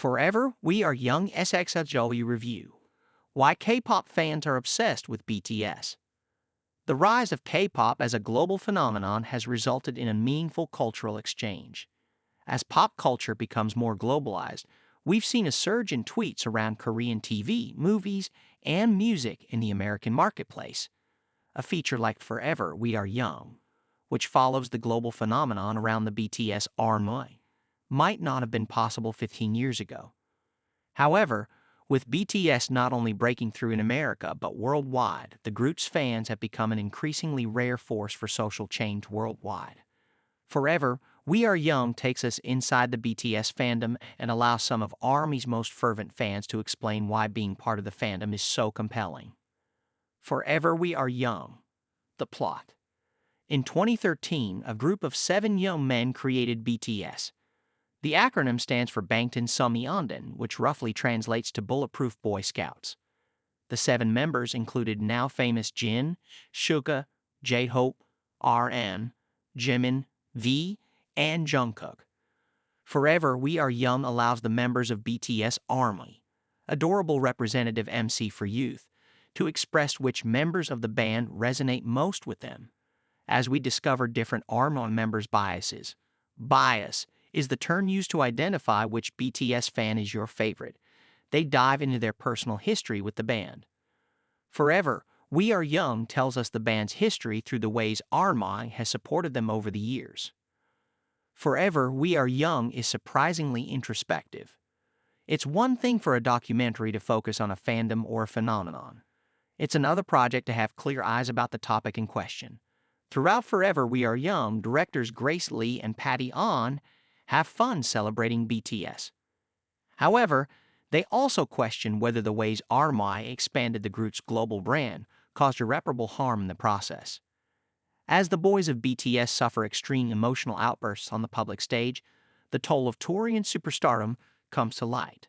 Forever, we are young SXSW review. Why K-pop fans are obsessed with BTS. The rise of K-pop as a global phenomenon has resulted in a meaningful cultural exchange. As pop culture becomes more globalized, we've seen a surge in tweets around Korean TV, movies, and music in the American marketplace. A feature like Forever, We Are Young, which follows the global phenomenon around the BTS ARMY, might not have been possible 15 years ago. However, with BTS not only breaking through in America but worldwide, the group's fans have become an increasingly rare force for social change worldwide. Forever, We Are Young takes us inside the BTS fandom and allows some of ARMY's most fervent fans to explain why being part of the fandom is so compelling. Forever, We Are Young. The plot. In 2013, a group of 7 young men created BTS. The acronym stands for Bangtan Sonmyeondan, which roughly translates to Bulletproof Boy Scouts. The 7 members included now famous Jin, Suga, J-Hope, RM, Jimin, V, and Jungkook. Forever, We Are Young allows the members of BTS ARMY, adorable representative MC for youth, to express which members of the band resonate most with them. As we discover different ARMY members' biases. Bias is the term used to identify which BTS fan is your favorite. They dive into their personal history with the band. Forever, We Are Young tells us the band's history through the ways ARMY has supported them over the years. Forever, We Are Young is surprisingly introspective. It's one thing for a documentary to focus on a fandom or a phenomenon. It's another project to have clear eyes about the topic in question. Throughout Forever, We Are Young, directors Grace Lee and Patty Ahn have fun celebrating BTS. However, they also question whether the ways ARMY expanded the group's global brand caused irreparable harm in the process. As the boys of BTS suffer extreme emotional outbursts on the public stage, the toll of touring and superstardom comes to light.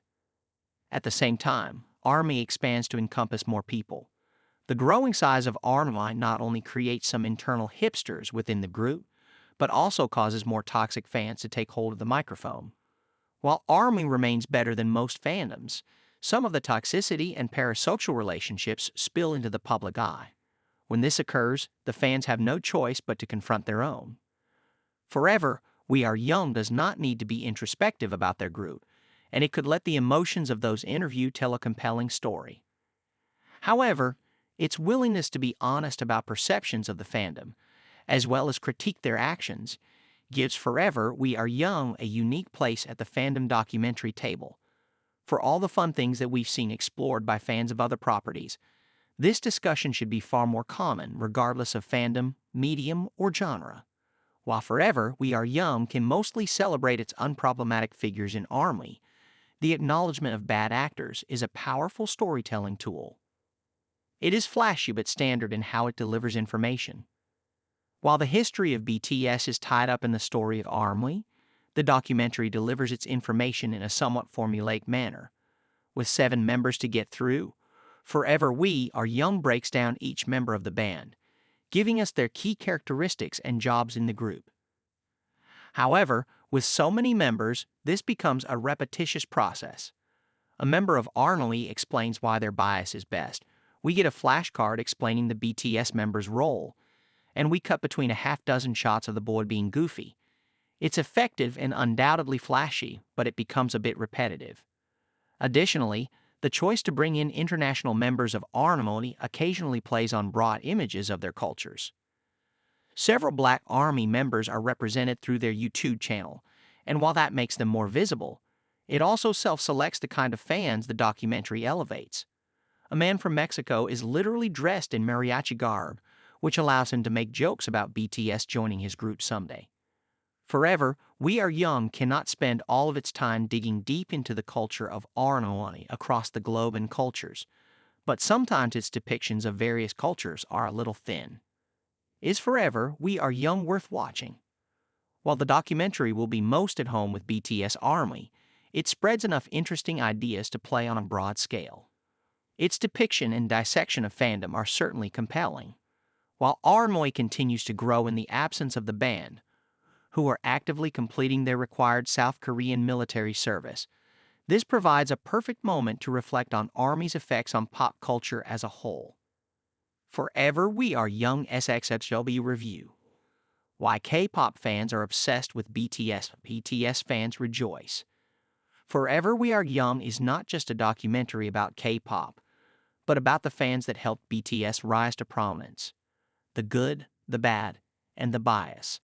At the same time, ARMY expands to encompass more people. The growing size of ARMY not only creates some internal hipsters within the group, but also causes more toxic fans to take hold of the microphone. While ARMY remains better than most fandoms, some of the toxicity and parasocial relationships spill into the public eye. When this occurs, the fans have no choice but to confront their own. Forever, We Are Young does not need to be introspective about their group, and it could let the emotions of those interviewed tell a compelling story. However, its willingness to be honest about perceptions of the fandom, as well as critique their actions, gives Forever, We Are Young a unique place at the fandom documentary table. For all the fun things that we've seen explored by fans of other properties, this discussion should be far more common regardless of fandom, medium, or genre. While Forever, We Are Young can mostly celebrate its unproblematic figures in ARMY, the acknowledgement of bad actors is a powerful storytelling tool. It is flashy but standard in how it delivers information. While the history of BTS is tied up in the story of ARMY, the documentary delivers its information in a somewhat formulaic manner. With 7 members to get through, Forever We Are Young breaks down each member of the band, giving us their key characteristics and jobs in the group. However, with so many members, this becomes a repetitious process. A member of ARMY explains why their bias is best. We get a flashcard explaining the BTS member's role, and we cut between a half-dozen shots of the boy being goofy. It's effective and undoubtedly flashy, but it becomes a bit repetitive. Additionally, the choice to bring in international members of ARMY occasionally plays on broad images of their cultures. Several Black ARMY members are represented through their YouTube channel, and while that makes them more visible, it also self-selects the kind of fans the documentary elevates. A man from Mexico is literally dressed in mariachi garb, which allows him to make jokes about BTS joining his group someday. Forever, We Are Young cannot spend all of its time digging deep into the culture of ARMY across the globe and cultures, but sometimes its depictions of various cultures are a little thin. Is Forever, We Are Young worth watching? While the documentary will be most at home with BTS ARMY, it spreads enough interesting ideas to play on a broad scale. Its depiction and dissection of fandom are certainly compelling. While ARMY continues to grow in the absence of the band, who are actively completing their required South Korean military service, This provides a perfect moment to reflect on ARMY's effects on pop culture as a whole. Forever We Are Young SXSW Review. Why K-pop fans are obsessed with BTS. BTS fans rejoice. Forever We Are Young is not just a documentary about K-pop, but about the fans that helped BTS rise to prominence. The good, the bad, and the bias.